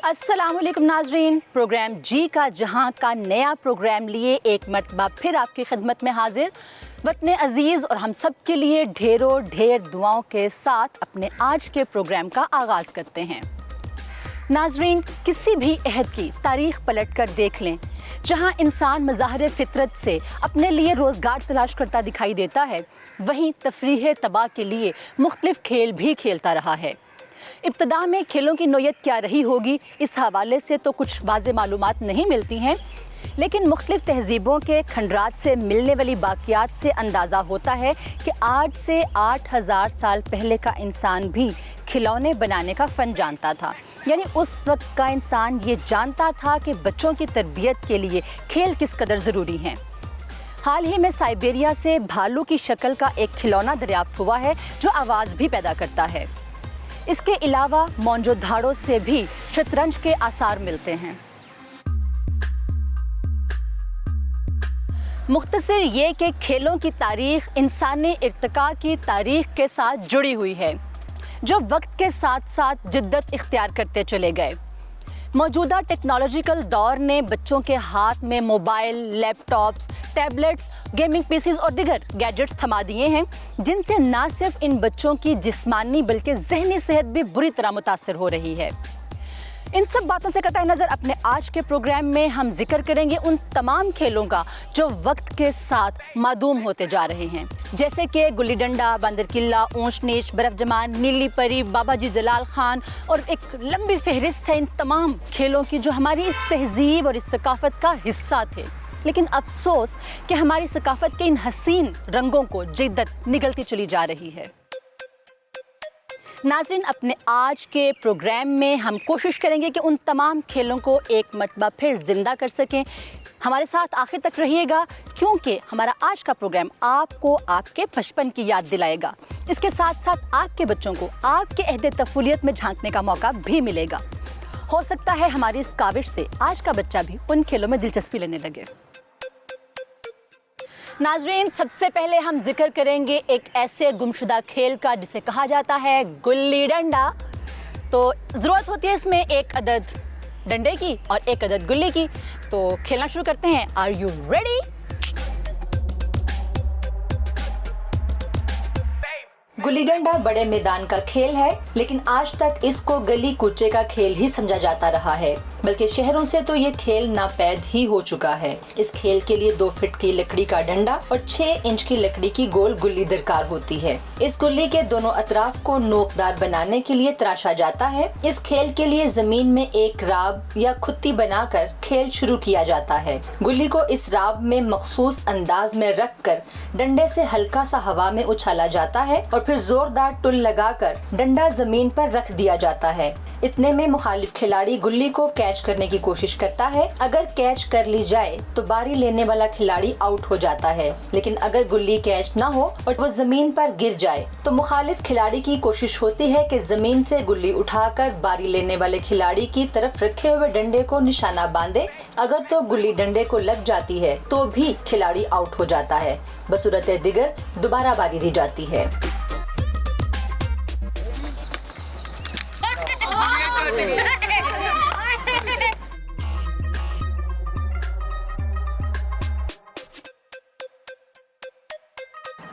अस्सलामुअलैकुम नाजरीन, प्रोग्राम जी का जहां का नया प्रोग्राम लिए एक मरतबा फिर आपकी खिदमत में हाजिर। वतन अज़ीज़ और हम सब के लिए ढेरों ढेर दुआओं के साथ अपने आज के प्रोग्राम का आगाज़ करते हैं। नाजरीन, किसी भी अहद की तारीख़ पलट कर देख लें, जहां इंसान मज़ाहिर फ़ितरत से अपने लिए रोज़गार तलाश करता दिखाई देता है, वहीं तफरीह तबाह के लिए मुख्तलिफ़ खेल भी खेलता रहा है। इब्तदा में खेलों की नोयत क्या रही होगी, इस हवाले से तो कुछ वाज़ेह मालूमात नहीं मिलती हैं, लेकिन मुख्तलिफ़ तहज़ीबों के खंडरात से मिलने वाली बाक़ियात से अंदाज़ा होता है कि आज से 8000 साल पहले का इंसान भी खिलौने बनाने का फ़न जानता था। यानी उस वक्त का इंसान ये जानता था कि बच्चों की तरबियत के लिए खेल किस कदर ज़रूरी हैं। हाल ही में साइबेरिया से भालू की शक्ल का एक खिलौना दरियाफ्त हुआ है जो आवाज़ भी पैदा करता है। इसके अलावा मोहनजोदड़ो से भी शतरंज के आसार मिलते हैं। मुख्तसर ये कि खेलों की तारीख़ इंसानी इर्तिका की तारीख़ के साथ जुड़ी हुई है, जो वक्त के साथ साथ जिद्दत इख्तियार करते चले गए। मौजूदा टेक्नोलॉजिकल दौर ने बच्चों के हाथ में mobile, laptops, tablets, gaming PCs और दीगर गैजेट्स थमा दिए हैं, जिनसे ना सिर्फ इन बच्चों की जिस्मानी बल्कि जहनी सेहत भी बुरी तरह मुतासर हो रही है। इन सब बातों से कतई नज़र अपने आज के प्रोग्राम में हम जिक्र करेंगे उन तमाम खेलों का जो वक्त के साथ मादूम होते जा रहे हैं, जैसे कि गुल्ली डंडा, बंदर किल्ला, ऊंच नीच, बर्फ जमान, नीली परी, बाबा जी जलाल खान और एक लंबी फहरिस्त है इन तमाम खेलों की जो हमारी इस तहजीब और इस सकाफत का हिस्सा थे। लेकिन अफसोस कि हमारी सकाफत के इन हसीन रंगों को जिद्दत निगलती चली जा रही है। नाज़रीन, अपने आज के प्रोग्राम में हम कोशिश करेंगे कि उन तमाम खेलों को एक मरतबा फिर ज़िंदा कर सकें। हमारे साथ आखिर तक रहिएगा, क्योंकि हमारा आज का प्रोग्राम आपको आपके बचपन की याद दिलाएगा। इसके साथ साथ आपके बच्चों को आपके अहद तफूलियत में झांकने का मौका भी मिलेगा। हो सकता है हमारी इस काविश से आज का बच्चा भी उन खेलों में दिलचस्पी लेने लगे। नाजरीन, सबसे पहले हम जिक्र करेंगे एक ऐसे गुमशुदा खेल का जिसे कहा जाता है गुल्ली डंडा। तो ज़रूरत होती है इसमें एक अदद डंडे की और एक अदद गुल्ली की। तो खेलना शुरू करते हैं। Are you ready? गुल्ली डंडा बड़े मैदान का खेल है, लेकिन आज तक इसको गली कूचे का खेल ही समझा जाता रहा है, बल्कि शहरों से तो ये खेल नापैद ही हो चुका है। इस खेल के लिए 2 फीट की लकड़ी का डंडा और 6 इंच की लकड़ी की गोल गुल्ली दरकार होती है। इस गुल्ली के दोनों अतराफ को नोकदार बनाने के लिए तराशा जाता है। इस खेल के लिए जमीन में एक राब या खुत्ती बनाकर खेल शुरू किया जाता है। गुल्ली को इस राब में मखसूस अंदाज में रख कर डंडे से हल्का सा हवा में उछाला जाता है और फिर जोरदार टुल लगाकर डंडा जमीन पर रख दिया जाता है। इतने में मुखालिफ खिलाड़ी गुल्ली को कैच करने की कोशिश करता है। अगर कैच कर ली जाए तो बारी लेने वाला खिलाड़ी आउट हो जाता है, लेकिन अगर गुल्ली कैच न हो और वो जमीन पर गिर जाए तो मुखालिफ खिलाड़ी की कोशिश होती है कि जमीन से गुल्ली उठाकर बारी लेने वाले खिलाड़ी की तरफ रखे हुए डंडे को निशाना बांधे। अगर तो गुल्ली डंडे को लग जाती है तो भी खिलाड़ी आउट हो जाता है। बसूरत दिगर दोबारा बारी दी जाती है।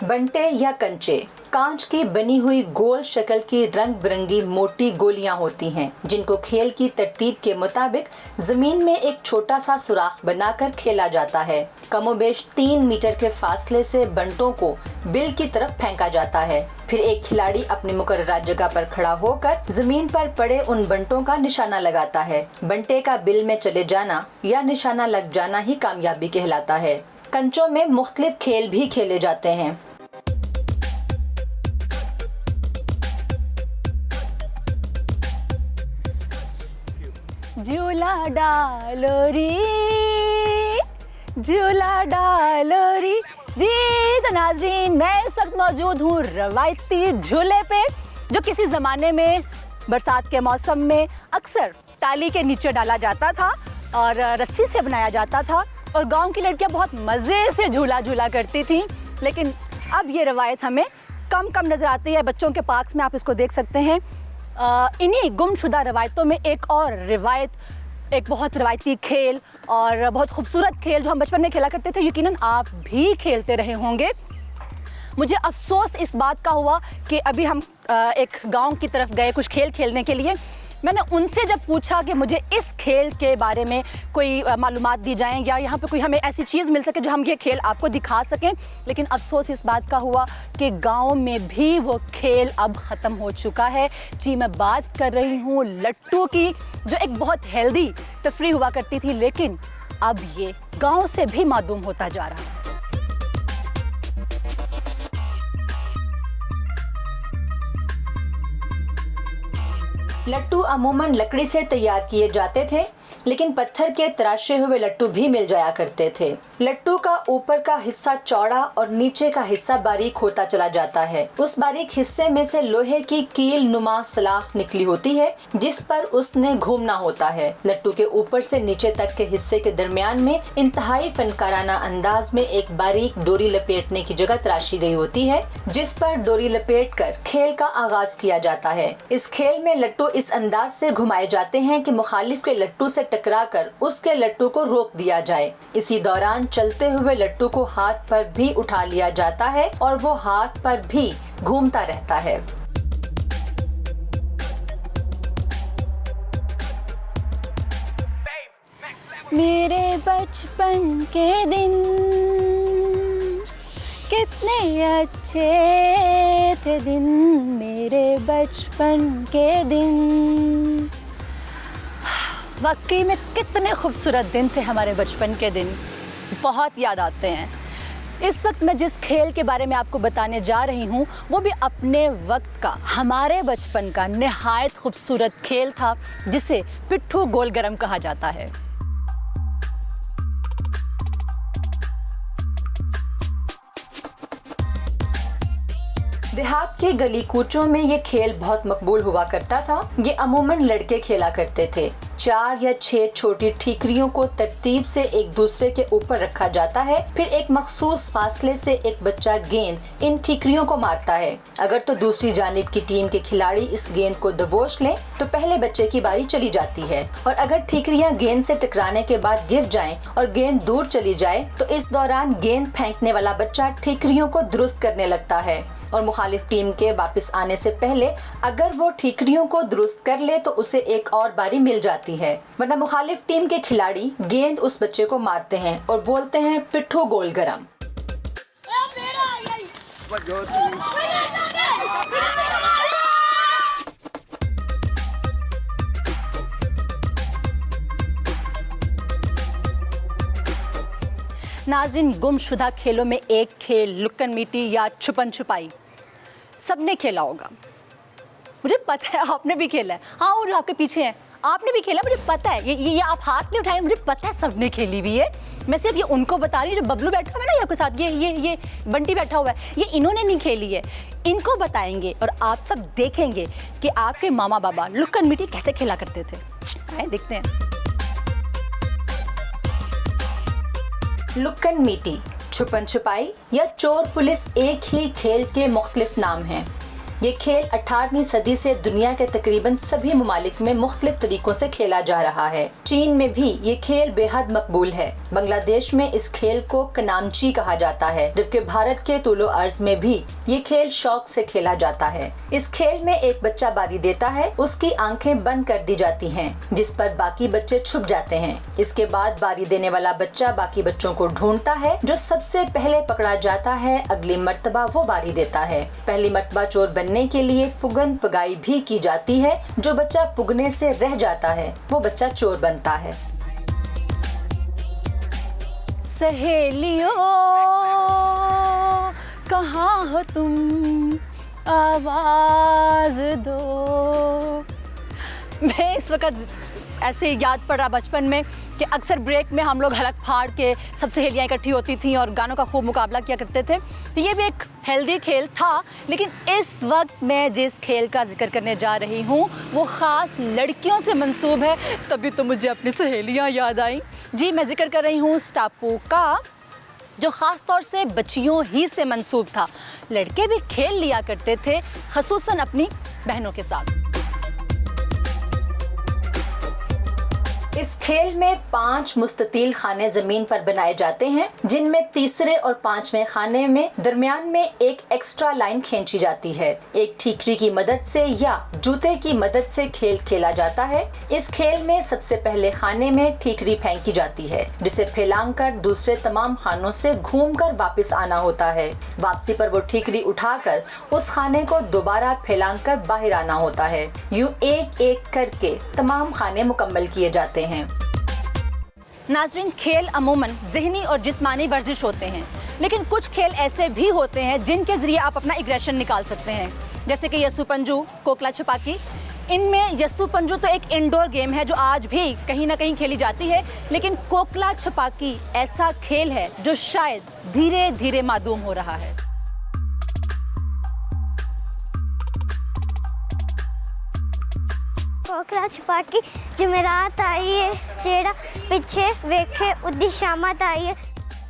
बंटे या कंचे कांच की बनी हुई गोल शक्ल की रंग बिरंगी मोटी गोलियां होती हैं, जिनको खेल की तरतीब के मुताबिक जमीन में एक छोटा सा सुराख बनाकर खेला जाता है। कमोबेश 3 मीटर के फासले से बंटों को बिल की तरफ फेंका जाता है। फिर एक खिलाड़ी अपनी मुकर्ररा जगह पर खड़ा होकर जमीन पर पड़े उन बंटों का निशाना लगाता है। बंटे का बिल में चले जाना या निशाना लग जाना ही कामयाबी कहलाता है। कंचों में मुख्तलिफ खेल भी खेले जाते हैं। झूला डालो री, झूला डालो री जी। तो नाज़रीन, मैं इस वक्त मौजूद हूँ रवायती झूले पे, जो किसी ज़माने में बरसात के मौसम में अक्सर टाली के नीचे डाला जाता था और रस्सी से बनाया जाता था और गांव की लड़कियां बहुत मज़े से झूला झूला करती थीं। लेकिन अब ये रवायत हमें कम नज़र आती है। बच्चों के पार्क्स में आप इसको देख सकते हैं। इन्हीं गुमशुदा रवायतों में एक और रिवायत, एक बहुत रवायती खेल और बहुत खूबसूरत खेल जो हम बचपन में खेला करते थे, यकीनन आप भी खेलते रहे होंगे। मुझे अफसोस इस बात का हुआ कि अभी हम एक गांव की तरफ गए कुछ खेल खेलने के लिए। मैंने उनसे जब पूछा कि मुझे इस खेल के बारे में कोई मालूमात दी जाएं या यहाँ पे कोई हमें ऐसी चीज़ मिल सके जो हम ये खेल आपको दिखा सकें, लेकिन अफसोस इस बात का हुआ कि गांव में भी वो खेल अब ख़त्म हो चुका है। जी, मैं बात कर रही हूँ लट्टू की, जो एक बहुत हेल्दी तफरीह हुआ करती थी, लेकिन अब ये गाँव से भी मादूम होता जा रहा है। लट्टू अमूमन लकड़ी से तैयार किए जाते थे, लेकिन पत्थर के तराशे हुए लट्टू भी मिल जाया करते थे। लट्टू का ऊपर का हिस्सा चौड़ा और नीचे का हिस्सा बारीक होता चला जाता है। उस बारीक हिस्से में से लोहे की कील नुमा सलाख निकली होती है, जिस पर उसने घूमना होता है। लट्टू के ऊपर से नीचे तक के हिस्से के दरमियान में इंतहाई फनकाराना अंदाज में एक बारीक डोरी लपेटने की जगह तराशी गई होती है, जिस पर डोरी लपेटकर खेल का आगाज किया जाता है। इस खेल में लट्टू इस अंदाज से घुमाए जाते हैं कि मुखालिफ के लट्टू से टकराकर उसके लट्टू को रोक दिया जाए। इसी दौरान चलते हुए लट्टू को हाथ पर भी उठा लिया जाता है और वो हाथ पर भी घूमता रहता है। मेरे बचपन के दिन कितने अच्छे थे दिन, मेरे बचपन के दिन। वाकई में कितने खूबसूरत दिन थे हमारे बचपन के दिन, बहुत याद आते हैं। इस वक्त मैं जिस खेल के बारे में आपको बताने जा रही हूँ वो भी अपने वक्त का, हमारे बचपन का निहायत खूबसूरत खेल था, जिसे पिट्ठू गोल गरम कहा जाता है। देहात के गली कूचों में ये खेल बहुत मकबूल हुआ करता था। ये अमूमन लड़के खेला करते थे। 4 या 6 छोटी ठीकरियों को तरतीब से एक दूसरे के ऊपर रखा जाता है, फिर एक मखसूस फासले से एक बच्चा गेंद इन ठीकरियों को मारता है। अगर तो दूसरी जानिब की टीम के खिलाड़ी इस गेंद को दबोच लें तो पहले बच्चे की बारी चली जाती है, और अगर ठीकरियां गेंद से टकराने के बाद गिर जाएं और गेंद दूर चली जाए तो इस दौरान गेंद फेंकने वाला बच्चा ठीकरियों को दुरुस्त करने लगता है, और मुखालिफ टीम के वापस आने से पहले अगर वो ठीकरियों को दुरुस्त कर ले तो उसे एक और बारी मिल जाती है, वरना मुखालिफ टीम के खिलाड़ी गेंद उस बच्चे को मारते हैं और बोलते हैं पिट्ठू गोल गरम। नाज़रीन, गुमशुदा खेलों में एक खेल लुक्कन मीटी या छुपन छुपाई सबने खेला होगा। मुझे पता है आपने भी खेला है। हाँ, और जो आपके पीछे हैं आपने भी खेला, मुझे पता है। ये आप हाथ नहीं उठाए, मुझे पता है सबने खेली हुई है। मैं सिर्फ ये उनको बता रही हूँ जो बबलू बैठा हुआ है ना आपके साथ, ये बंटी बैठा हुआ है, ये इन्होंने नहीं खेली है। इनको बताएंगे और आप सब देखेंगे कि आपके मामा बाबा लुक्कन मीटी कैसे खेला करते थे। आए देखते हैं। लुक्कन मीटी, छुपन छुपाई या चोर पुलिस एक ही खेल के मुख्तलिफ नाम हैं। ये खेल 18वीं सदी से दुनिया के तकरीबन सभी ममालिक में मुख्तलिफ तरीकों से खेला जा रहा है। चीन में भी ये खेल बेहद मकबूल है। बांग्लादेश में इस खेल को कनामची कहा जाता है, जबकि भारत के तुलो अर्ज में भी ये खेल शौक से खेला जाता है। इस खेल में एक बच्चा बारी देता है, उसकी आंखें बंद कर दी जाती हैं, जिस पर बाकी बच्चे छुप जाते हैं। इसके बाद बारी देने वाला बच्चा बाकी बच्चों को ढूंढता है। जो सबसे पहले पकड़ा जाता है अगली मर्तबा वो बारी देता है। पहली मर्तबा चोर बनने के लिए पुगन पगाई भी की जाती है। जो बच्चा पुगने से रह जाता है वो बच्चा चोर बनता है। सहेलियों कहाँ हो तुम, आवाज दो। मैं इस वक्त ऐसे याद पड़ रहा बचपन में कि अक्सर ब्रेक में हम लोग हलक फाड़ के सब सहेलियाँ इकट्ठी होती थीं और गानों का खूब मुकाबला किया करते थे। तो ये भी एक हेल्दी खेल था। लेकिन इस वक्त मैं जिस खेल का जिक्र करने जा रही हूँ वो ख़ास लड़कियों से मंसूब है, तभी तो मुझे अपनी सहेलियाँ याद आई। जी, मैं जिक्र कर रही हूँ स्टापू का, जो ख़ास तौर से बच्चियों ही से मंसूब था। लड़के भी खेल लिया करते थे, ख़ुसूसन अपनी बहनों के साथ। इस खेल में 5 मुस्ततील खाने जमीन पर बनाए जाते हैं, जिनमें तीसरे और 5वें खाने में दरमियान में एक एक्स्ट्रा लाइन खींची जाती है। एक ठीकरी की मदद से या जूते की मदद से खेल खेला जाता है। इस खेल में सबसे पहले खाने में ठीकरी फेंकी जाती है, जिसे फैलाकर दूसरे तमाम खानों से घूमकर वापस आना होता है। वापसी पर वो ठीकरी उठाकर उस खाने को दोबारा फैलाकर बाहर आना होता है। यूं एक एक करके तमाम खाने मुकम्मल किए जाते हैं। नाज़रीन, खेल अमूमन ज़हनी और जिस्मानी वर्जिश होते हैं, लेकिन कुछ खेल ऐसे भी होते हैं जिनके ज़रिए आप अपना एग्रेशन निकाल सकते हैं, जैसे कि यस्सू पंजू, कोकला छुपाकी। इनमें यस्सू पंजू तो एक इंडोर गेम है जो आज भी कहीं ना कहीं खेली जाती है, लेकिन कोकला छुपाकी ऐसा खेल है जो शायद धीरे धीरे मादूम हो रहा है। कोकला छुपाकी जमेरात आई है, जेड़ा पीछे वेखे उदी शामत आई है।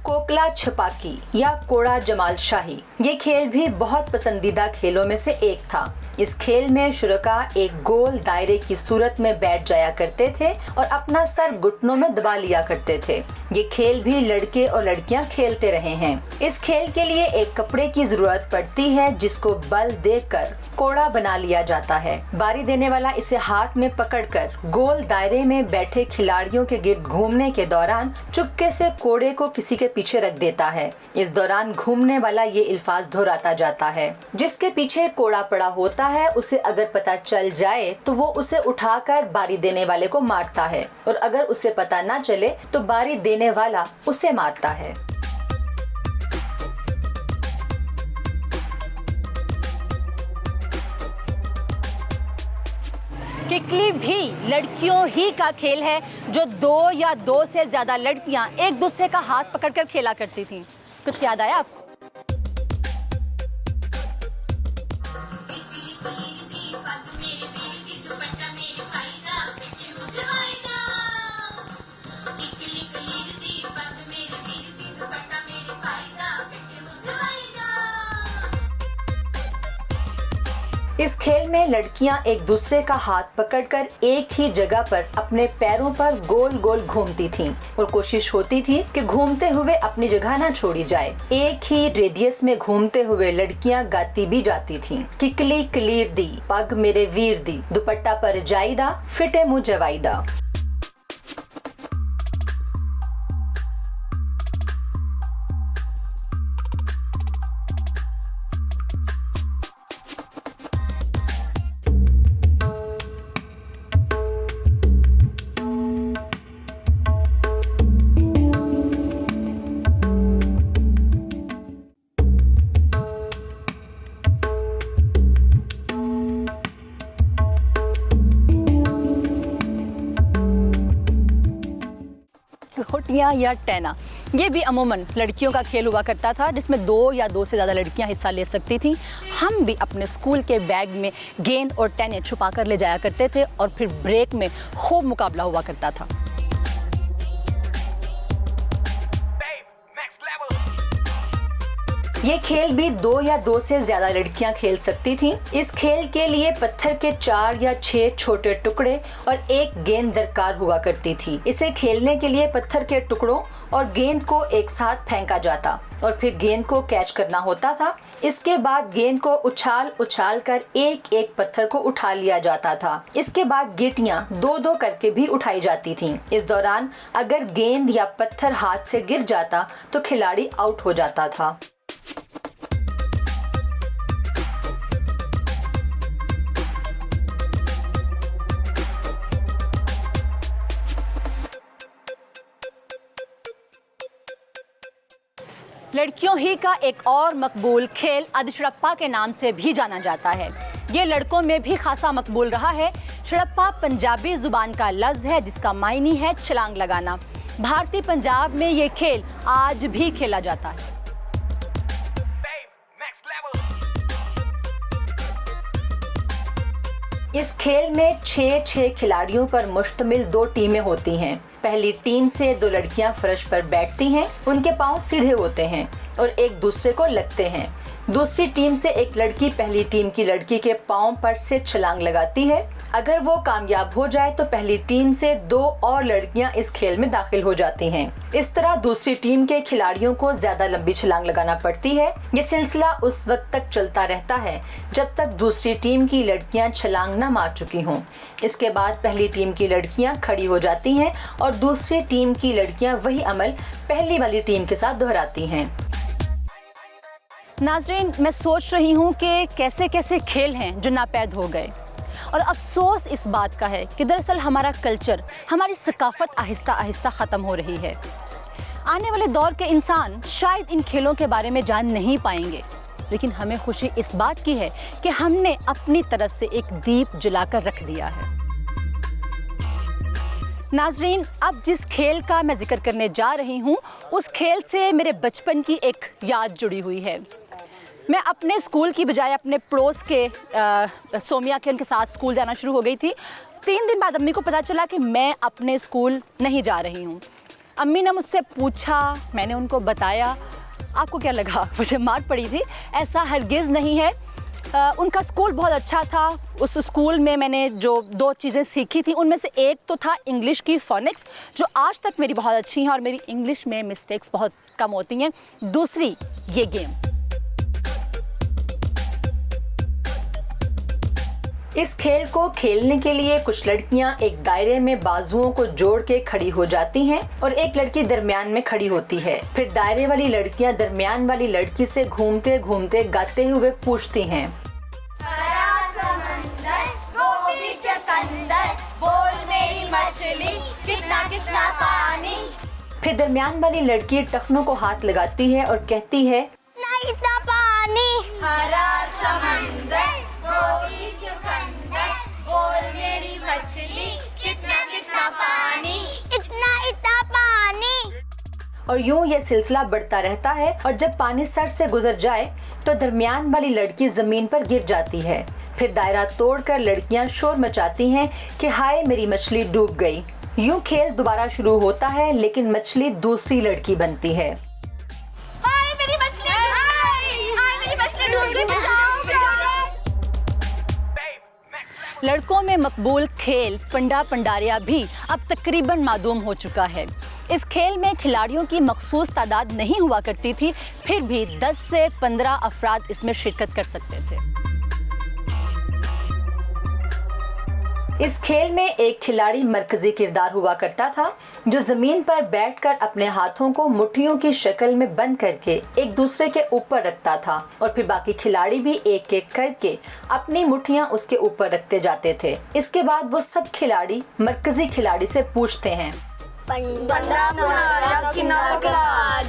कोकला छुपाकी या कोड़ा जमाल शाही ये खेल भी बहुत पसंदीदा खेलों में से एक था। इस खेल में शुरका एक गोल दायरे की सूरत में बैठ जाया करते थे और अपना सर घुटनों में दबा लिया करते थे। ये खेल भी लड़के और लड़कियां खेलते रहे हैं। इस खेल के लिए एक कपड़े की जरूरत पड़ती है, जिसको बल देकर कोड़ा बना लिया जाता है। बारी देने वाला इसे हाथ में पकड़कर गोल दायरे में बैठे खिलाड़ियों के गिर्द घूमने के दौरान चुपके से कोड़े को किसी के पीछे रख देता है। इस दौरान घूमने वाला ये अल्फाज दोहराता जाता है। जिसके पीछे कोड़ा पड़ा होता है, उसे अगर पता चल जाए तो वो उसे उठाकर बारी देने वाले को मारता है, और अगर उसे पता ना चले तो बारी देने वाला उसे मारता है। किकली भी लड़कियों ही का खेल है, जो 2 या 2 से ज्यादा लड़कियां एक दूसरे का हाथ पकड़कर खेला करती थीं। कुछ याद आया आपको? इस खेल में लड़कियां एक दूसरे का हाथ पकड़कर एक ही जगह पर अपने पैरों पर गोल गोल घूमती थीं और कोशिश होती थी कि घूमते हुए अपनी जगह ना छोड़ी जाए। एक ही रेडियस में घूमते हुए लड़कियां गाती भी जाती थीं। किकली कलीर दी पग मेरे वीर दी, दुपट्टा पर जाईदा फिटे मुँह जवाईदा। घोटियाँ या टैना, ये भी अमूमन लड़कियों का खेल हुआ करता था, जिसमें 2 या 2 से ज़्यादा लड़कियां हिस्सा ले सकती थीं। हम भी अपने स्कूल के बैग में गेंद और टैने छुपा कर ले जाया करते थे और फिर ब्रेक में खूब मुकाबला हुआ करता था। ये खेल भी 2 या 2 से ज्यादा लड़कियां खेल सकती थीं। इस खेल के लिए पत्थर के 4 या 6 छोटे टुकड़े और एक गेंद दरकार हुआ करती थी। इसे खेलने के लिए पत्थर के टुकड़ों और गेंद को एक साथ फेंका जाता और फिर गेंद को कैच करना होता था। इसके बाद गेंद को उछाल उछाल कर एक एक पत्थर को उठा लिया जाता था। इसके बाद गीटियां 2-2 करके भी उठाई जाती थीं। इस दौरान अगर गेंद या पत्थर हाथ से गिर जाता तो खिलाड़ी आउट हो जाता था। लड़कियों ही का एक और मकबूल खेल अधशड़प्पा के नाम से भी जाना जाता है। ये लड़कों में भी खासा मकबूल रहा है। शड़प्पा पंजाबी जुबान का लफ्ज़ है जिसका मायनी है छलांग लगाना। भारतीय पंजाब में ये खेल आज भी खेला जाता है। इस खेल में 6-6 खिलाड़ियों पर मुश्तमिल 2 टीमें होती हैं। पहली टीम से 2 लड़कियां फर्श पर बैठती हैं, उनके पांव सीधे होते हैं और एक दूसरे को लगते हैं। दूसरी टीम से एक लड़की पहली टीम की लड़की के पांव पर से छलांग लगाती है अगर वो कामयाब हो जाए तो पहली टीम से 2 और लड़कियां इस खेल में दाखिल हो जाती हैं। इस तरह दूसरी टीम के खिलाड़ियों को ज्यादा लंबी छलांग लगाना पड़ती है। ये सिलसिला उस वक्त तक चलता रहता है जब तक दूसरी टीम की लड़कियां छलांग न मार चुकी हों। इसके बाद पहली टीम की लड़कियां खड़ी हो जाती हैं और दूसरी टीम की लड़कियां वही अमल पहली वाली टीम के साथ दोहराती हैं। नाजरीन, मैं सोच रही हूँ कि कैसे कैसे खेल हैं जो नापैद हो गए, और अफसोस इस बात का है कि दरअसल हमारा कल्चर, हमारी सकाफत आहिस्ता आहिस्ता ख़त्म हो रही है। आने वाले दौर के इंसान शायद इन खेलों के बारे में जान नहीं पाएंगे, लेकिन हमें खुशी इस बात की है कि हमने अपनी तरफ से एक दीप जलाकर रख दिया है। नाजरीन, अब जिस खेल का मैं जिक्र करने जा रही हूँ उस खेल से मेरे बचपन की एक याद जुड़ी हुई है। मैं अपने स्कूल की बजाय अपने पड़ोस के सोमिया के उनके साथ स्कूल जाना शुरू हो गई थी। 3 दिन बाद अम्मी को पता चला कि मैं अपने स्कूल नहीं जा रही हूँ। अम्मी ने मुझसे पूछा, मैंने उनको बताया। आपको क्या लगा मुझे मार पड़ी थी? ऐसा हरगिज़ नहीं है। उनका स्कूल बहुत अच्छा था। उस स्कूल में मैंने जो 2 चीज़ें सीखी थी उनमें से एक तो था इंग्लिश की फोनिक्स, जो आज तक मेरी बहुत अच्छी हैं और मेरी इंग्लिश में मिस्टेक्स बहुत कम होती हैं। दूसरी ये गेम। इस खेल को खेलने के लिए कुछ लड़कियां एक दायरे में बाजुओं को जोड़ के खड़ी हो जाती हैं और एक लड़की दरमियान में खड़ी होती है। फिर दायरे वाली लड़कियां दरमियान वाली लड़की से घूमते घूमते गाते हुए पूछती हैं, हरा समंदर, गोभी चुकंदर, बोल मेरी मछली, कितना कितना पानी। फिर दरमियान वाली लड़की टखनों को हाथ लगाती है और कहती है, नहीं इतना पानी। हरा समंदर, गोभी चुकंदर, बोल मेरी मछली, कितना कितना पानी। इतना इतना पानी। और यूं ये सिलसिला बढ़ता रहता है और जब पानी सर से गुजर जाए तो दरमियान वाली लड़की जमीन पर गिर जाती है। फिर दायरा तोड़कर लड़कियां शोर मचाती हैं कि हाय मेरी मछली डूब गई। यूं खेल दोबारा शुरू होता है, लेकिन मछली दूसरी लड़की बनती है। हाय मेरी मछली, हाय मेरी मछली डूब गई, बचाओ बचाओ। लड़कों में मकबूल खेल पंडा पंडारिया भी अब तकरीबन मादूम हो चुका है। इस खेल में खिलाड़ियों की मखसूस तादाद नहीं हुआ करती थी, फिर भी 10 से 15 अफराद इसमें शिरकत कर सकते थे। इस खेल में एक खिलाड़ी मरकजी किरदार हुआ करता था, जो जमीन पर बैठकर अपने हाथों को मुट्ठियों की शक्ल में बंद करके एक दूसरे के ऊपर रखता था और फिर बाकी खिलाड़ी भी एक एक करके अपनी मुट्ठियां उसके ऊपर रखते जाते थे। इसके बाद वो सब खिलाड़ी मरकजी खिलाड़ी से पूछते हैं, पंडा पुनारिया किनारा।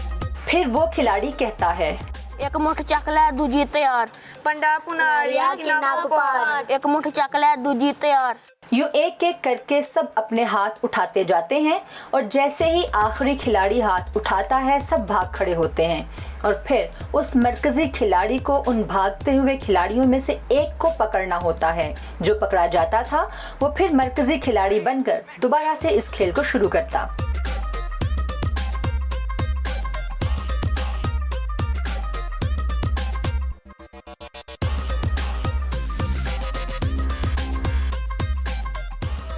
फिर वो खिलाड़ी कहता है, एक मुठ चकला दूजी तैयार। पंडा पुनारिया किनारा। एक मुठ चकला दूजी तैयार। यूं एक एक करके सब अपने हाथ उठाते जाते हैं और जैसे ही आखिरी खिलाड़ी हाथ उठाता है सब भाग खड़े होते हैं और फिर उस मरकजी खिलाड़ी को उन भागते हुए खिलाड़ियों में से एक को पकड़ना होता है। जो पकड़ा जाता था वो फिर मरकजी खिलाड़ी बनकर दोबारा से इस खेल को शुरू करता।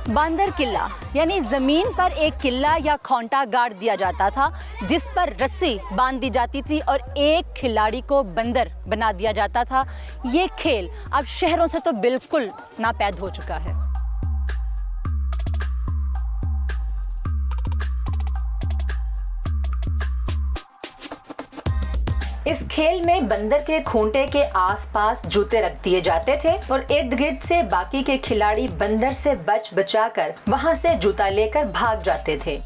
बांदर किला यानी जमीन पर एक किला या खोंटा गाड़ दिया जाता था, जिस पर रस्सी बांध दी जाती थी और एक खिलाड़ी को बंदर बना दिया जाता था। ये खेल अब शहरों से तो बिल्कुल नापैद हो चुका है। इस खेल में बंदर के खूंटे के आसपास जूते रख दिए जाते थे और इर्द गिर्द से बाकी के खिलाड़ी बंदर से बचाकर वहां से जूता लेकर भाग जाते थे।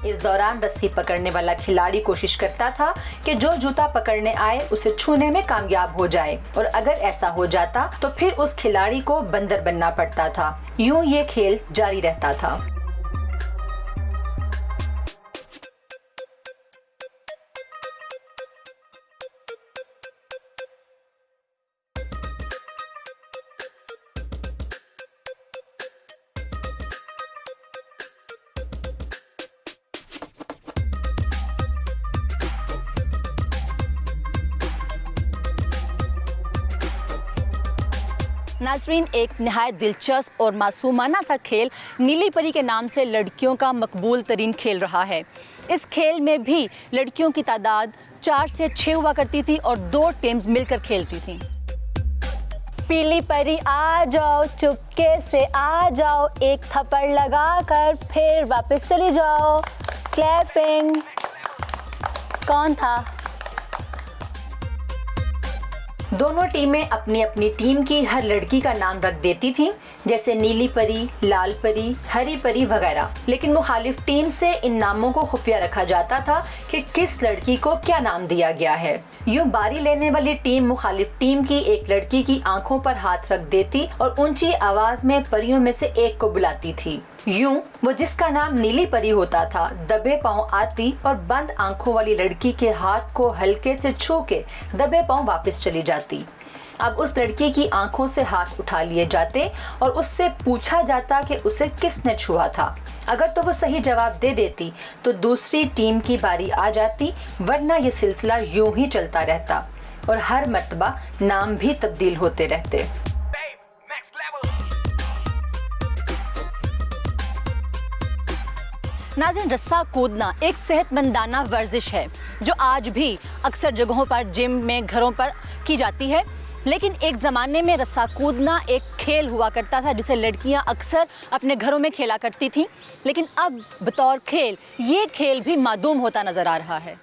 इस दौरान रस्सी पकड़ने वाला खिलाड़ी कोशिश करता था कि जो जूता पकड़ने आए उसे छूने में कामयाब हो जाए और अगर ऐसा हो जाता तो फिर उस खिलाड़ी को बंदर बनना पड़ता था। यूं ये खेल जारी रहता था। नाजरीन, एक नहायत दिलचस्प और मासूमाना सा खेल नीली परी के नाम से लड़कियों का मकबूल तरीन खेल रहा है। इस खेल में भी लड़कियों की तादाद 4 से 6 हुआ करती थी और 2 टीम्स मिलकर खेलती थीं। पीली परी आ जाओ, चुपके से आ जाओ, एक थप्पड़ लगाकर फिर वापस चली जाओ। क्लैपिंग। कौन था? दोनों टीमें अपनी अपनी टीम की हर लड़की का नाम रख देती थीं, जैसे नीली परी, लाल परी, हरी परी वगैरह। लेकिन मुखालिफ टीम से इन नामों को खुफिया रखा जाता था कि किस लड़की को क्या नाम दिया गया है। यूं बारी लेने वाली टीम मुखालिफ टीम की एक लड़की की आंखों पर हाथ रख देती और ऊंची आवाज में परियों में से एक को बुलाती थी। यूं वो जिसका नाम नीली परी होता था दबे पांव आती और बंद आंखों वाली लड़की के हाथ को हल्के से छू के दबे पांव वापस चली जाती। अब उस लड़की की आंखों से हाथ उठा लिए जाते और उससे पूछा जाता कि उसे किसने छुआ था। अगर तो वो सही जवाब दे देती तो दूसरी टीम की बारी आ जाती, वरना ये सिलसिला यूं ही चलता रहता और हर मर्तबा नाम भी तब्दील होते रहते। नाज़रीन, रस्सा कूदना एक सेहतमंदाना वर्जिश है जो आज भी अक्सर जगहों पर, जिम में, घरों पर की जाती है। लेकिन एक ज़माने में रस्सा कूदना एक खेल हुआ करता था जिसे लड़कियां अक्सर अपने घरों में खेला करती थीं। लेकिन अब बतौर खेल ये खेल भी मादूम होता नज़र आ रहा है।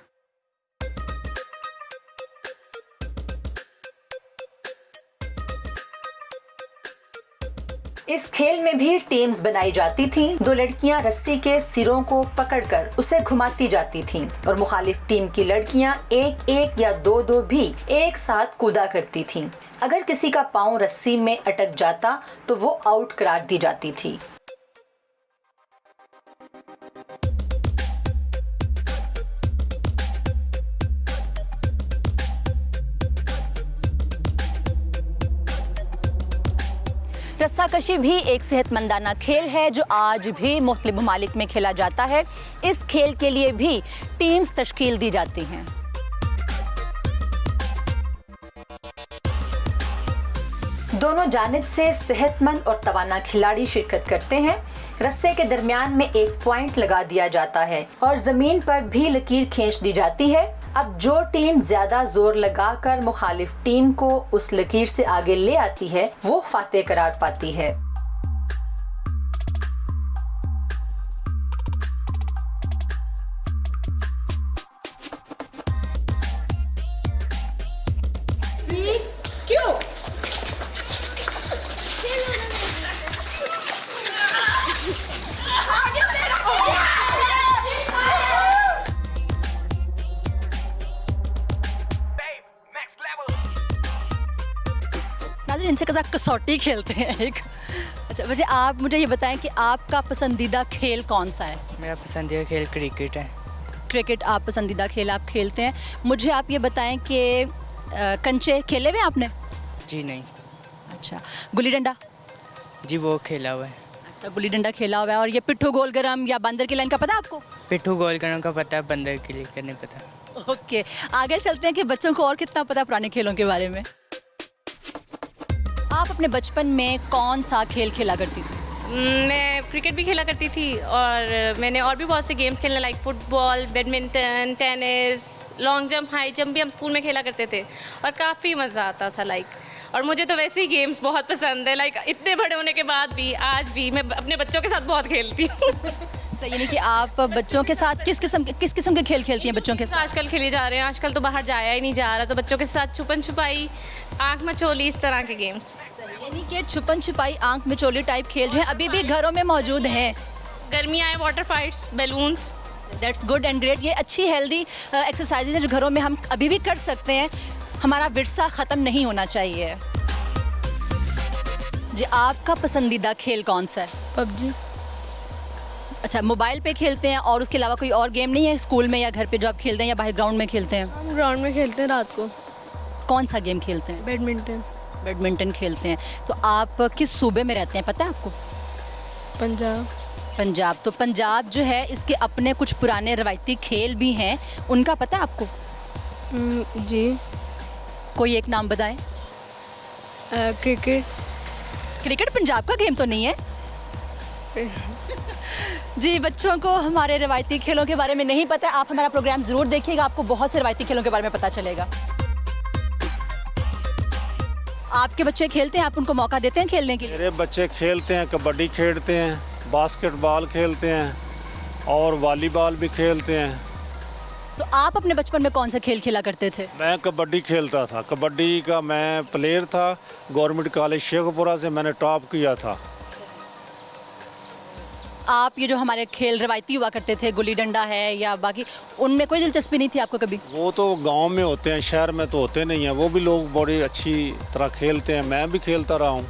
इस खेल में भी टीम्स बनाई जाती थीं। 2 लड़कियां रस्सी के सिरों को पकड़कर उसे घुमाती जाती थीं और मुखालिफ टीम की लड़कियां 1-1 या 2-2 भी एक साथ कूदा करती थीं। अगर किसी का पांव रस्सी में अटक जाता तो वो आउट करार दी जाती थी। रस्साकशी भी एक सेहतमंदाना खेल है जो आज भी मुख्तलिफ ममालिक में खेला जाता है। इस खेल के लिए भी टीम्स तश्कील दी जाती हैं। दोनों जानिब से सेहतमंद और तवाना खिलाड़ी शिरकत करते हैं। रस्से के दरमियान में एक पॉइंट लगा दिया जाता है और जमीन पर भी लकीर खींच दी जाती है। अब जो टीम ज्यादा जोर लगाकर मुखालिफ टीम को उस लकीर से आगे ले आती है वो फातेह करार पाती है। नाज़रीन, इनसे कज़ा कसौटी खेलते हैं एक। अच्छा, वैसे आप मुझे ये बताएं कि आपका पसंदीदा खेल कौन सा है? मेरा पसंदीदा खेल क्रिकेट है। क्रिकेट आप पसंदीदा खेल आप खेलते हैं। मुझे आप ये बताएं कि कंचे खेले हुए आपने? जी नहीं। अच्छा, गुल्ली डंडा? जी वो खेला हुआ है। अच्छा, गुल्ली डंडा खेला हुआ है। और ये पिट्ठू गोल गरम या बंदर की लाइन का पता है आपको? पिट्ठू गोल करने का पता है, बंदर के लिए करने पता। ओके, आगे चलते हैं कि बच्चों को और कितना पता पुराने खेलों के बारे में। आप अपने बचपन में कौन सा खेल खेला करती थी? मैं क्रिकेट भी खेला करती थी और मैंने और भी बहुत से गेम्स खेलने like football, badminton, tennis, long jump, high jump भी हम स्कूल में खेला करते थे और काफ़ी मज़ा आता था और मुझे तो वैसे ही गेम्स बहुत पसंद है। इतने बड़े होने के बाद भी आज भी मैं अपने बच्चों के साथ बहुत खेलती हूँ। सही, यानी कि आप बच्चों के साथ किस किस्म के खेल खेलती हैं बच्चों के साथ? आजकल खेले जा रहे हैं, आजकल तो बाहर जाया ही नहीं जा रहा, तो बच्चों के साथ छुपन छुपाई, आँख मचोली, इस तरह के गेम्स। यानी कि छुपन छुपाई, आँख मिचोली टाइप खेल जो है अभी भी घरों में मौजूद हैं। गर्मी आए, water fights, balloons. That's good and great. ये अच्छी हेल्दी एक्सरसाइजेज है जो घरों में हम अभी भी कर सकते हैं। हमारा विरसा ख़त्म नहीं होना चाहिए। जी, आपका पसंदीदा खेल कौन सा है? पबजी। अच्छा, मोबाइल पे खेलते हैं और उसके अलावा कोई और गेम नहीं है स्कूल में या घर पे जो आप खेलते हैं या बाहर ग्राउंड में खेलते हैं? हम ग्राउंड में खेलते हैं रात को। कौन सा गेम खेलते हैं? बैडमिंटन। बैडमिंटन खेलते हैं। तो आप किस सूबे में रहते हैं पता है आपको? पंजाब। पंजाब। तो पंजाब जो है इसके अपने कुछ पुराने रवायती खेल भी हैं, उनका पता है आपको? जी। कोई एक नाम बताएं। क्रिकेट। क्रिकेट पंजाब का गेम तो नहीं है? जी, बच्चों को हमारे रवायती खेलों के बारे में नहीं पता। आप हमारा प्रोग्राम ज़रूर देखिएगा, आपको बहुत से रवायती खेलों के बारे में पता चलेगा। आपके बच्चे खेलते हैं, आप उनको मौका देते हैं खेलने के लिए? मेरे बच्चे खेलते हैं, कबड्डी खेलते हैं, बास्केटबॉल खेलते हैं और वॉलीबॉल भी खेलते हैं। तो आप अपने बचपन में कौन सा खेल खेला करते थे? मैं कबड्डी खेलता था, कबड्डी का मैं प्लेयर था। गवर्नमेंट कॉलेज शेखपुरा से मैंने टॉप किया था। आप ये जो हमारे खेल रवायती हुआ करते थे, गुल्ली डंडा है या बाकी, उनमें कोई दिलचस्पी नहीं थी आपको कभी? वो तो गांव में होते हैं, शहर में तो होते नहीं हैं। वो भी लोग बड़ी अच्छी तरह खेलते हैं, मैं भी खेलता रहा हूँ।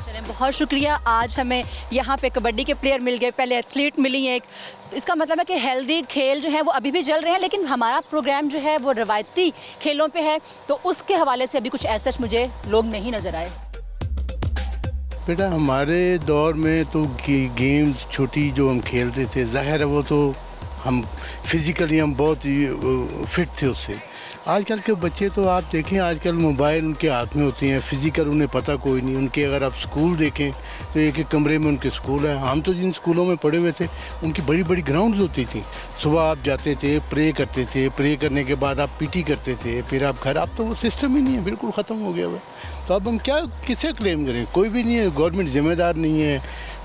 चलें, बहुत शुक्रिया। आज हमें यहाँ पे कबड्डी के प्लेयर मिल गए, पहले एथलीट मिली हैं एक। तो इसका मतलब है कि हेल्दी खेल जो है वो अभी भी चल रहे हैं, लेकिन हमारा प्रोग्राम जो है वो रवायती खेलों पे है, तो उसके हवाले से अभी कुछ ऐसा मुझे लोग नहीं नज़र आए। बेटा, हमारे दौर में तो गेम्स छोटी जो हम खेलते थे, ज़ाहिर है वो तो हम फिज़िकली हम बहुत ही फिट थे उससे। आजकल के बच्चे तो आप देखें, आजकल मोबाइल उनके हाथ में होती हैं, फिज़िकल उन्हें पता कोई नहीं। उनके अगर आप स्कूल देखें तो एक एक कमरे में उनके स्कूल है। हम तो जिन स्कूलों में पढ़े हुए थे उनकी बड़ी बड़ी ग्राउंड्स होती थी। सुबह आप जाते थे, प्रे करते थे, प्रे करने के बाद आप पीटी करते थे, फिर आप घर। अब तो वो सिस्टम ही नहीं है, बिल्कुल ख़त्म हो गया हुआ। तो अब हम क्या किसे क्लेम करें? कोई भी नहीं है, गवर्नमेंट जिम्मेदार नहीं है।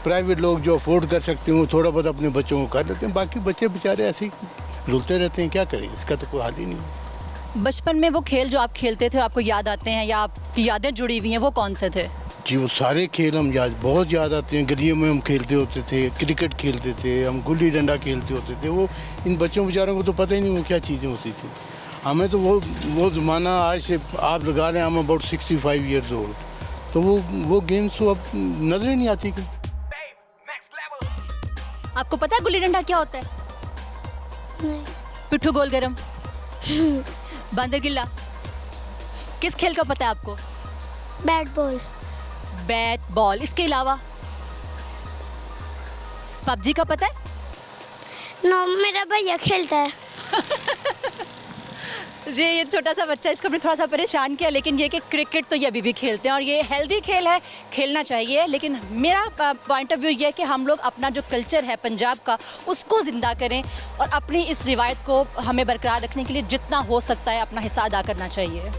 प्राइवेट लोग जो अफोर्ड कर सकते हो थोड़ा बहुत अपने बच्चों को कर लेते हैं, बाकी बच्चे बेचारे ऐसे ही रुलते रहते हैं। क्या करें, इसका तो कोई हाल ही नहीं है। बचपन में वो खेल जो आप खेलते थे आपको याद आते हैं या आपकी यादें जुड़ी हुई हैं, वो कौन से थे? जी, वो सारे खेल हम बहुत याद आते हैं। गलियों में हम खेलते होते थे, क्रिकेट खेलते थे, हम गुल्ली डंडा खेलते होते थे। वो इन बच्चों बेचारों को तो पता ही नहीं वो क्या चीज़ें होती थी। हमें तो वो ज़माना आज से आप लगा लें, हम अबाउट 65 ईयर्स ओल्ड, तो वो गेम्स तो अब नजर ही नहीं आती। आपको पता है गुल्ली डंडा क्या होता है? नहीं। पिट्ठू गोल गरम, बंदर गिल्ला। किस खेल का पता है आपको? Bat ball. Bat ball. इसके अलावा पबजी का पता है? नो, मेरा भैया खेलता है। जी, ये छोटा सा बच्चा, इसको हमने थोड़ा सा परेशान किया, लेकिन ये कि क्रिकेट तो ये अभी भी खेलते हैं और ये हेल्दी खेल है, खेलना चाहिए। लेकिन मेरा पॉइंट ऑफ व्यू ये है कि हम लोग अपना जो कल्चर है पंजाब का, उसको ज़िंदा करें और अपनी इस रिवायत को हमें बरकरार रखने के लिए जितना हो सकता है अपना हिस्सा अदा करना चाहिए।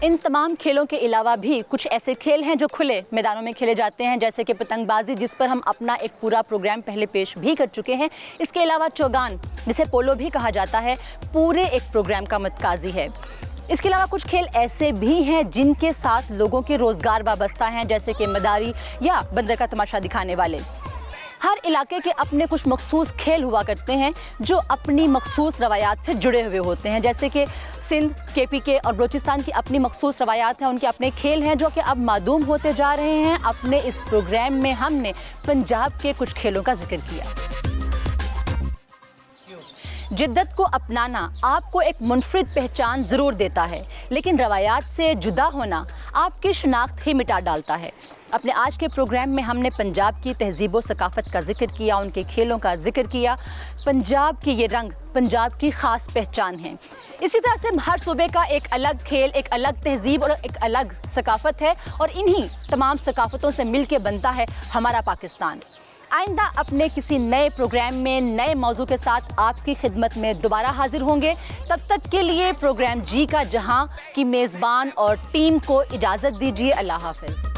इन तमाम खेलों के अलावा भी कुछ ऐसे खेल हैं जो खुले मैदानों में खेले जाते हैं, जैसे कि पतंगबाजी, जिस पर हम अपना एक पूरा प्रोग्राम पहले पेश भी कर चुके हैं। इसके अलावा चौगान, जिसे पोलो भी कहा जाता है, पूरे एक प्रोग्राम का मतकाजी है। इसके अलावा कुछ खेल ऐसे भी हैं जिनके साथ लोगों के रोज़गार वाबस्ता हैं, जैसे कि मदारी या बंदर का तमाशा दिखाने वाले। हर इलाके के अपने कुछ मखसूस खेल हुआ करते हैं जो अपनी मखसूस रवायात से जुड़े हुए होते हैं, जैसे कि सिंध, KPK और बलूचिस्तान की अपनी मखसूस रवायात हैं, उनके अपने खेल हैं जो कि अब मादूम होते जा रहे हैं। अपने इस प्रोग्राम में हमने पंजाब के कुछ खेलों का जिक्र किया। जिद्दत को अपनाना आपको एक मुनफरिद पहचान ज़रूर देता है, लेकिन रवायात से जुदा होना आपकी शनाख्त ही मिटा डालता है। अपने आज के प्रोग्राम में हमने पंजाब की तहज़ीब व सकाफ़त का जिक्र किया, उनके खेलों का जिक्र किया। पंजाब के ये रंग पंजाब की ख़ास पहचान है। इसी तरह से हर सूबे का एक अलग खेल, एक अलग तहज़ीब और एक अलग सकाफ़त है, और इन्हीं तमाम सकाफ़तों से मिल के बनता है हमारा पाकिस्तान। आइंदा अपने किसी नए प्रोग्राम में नए मौजू के साथ आपकी खिदमत में दोबारा हाजिर होंगे। तब तक के लिए प्रोग्राम जी का जहां की मेज़बान और टीम को इजाज़त दीजिए। अल्लाह हाफ़िज़।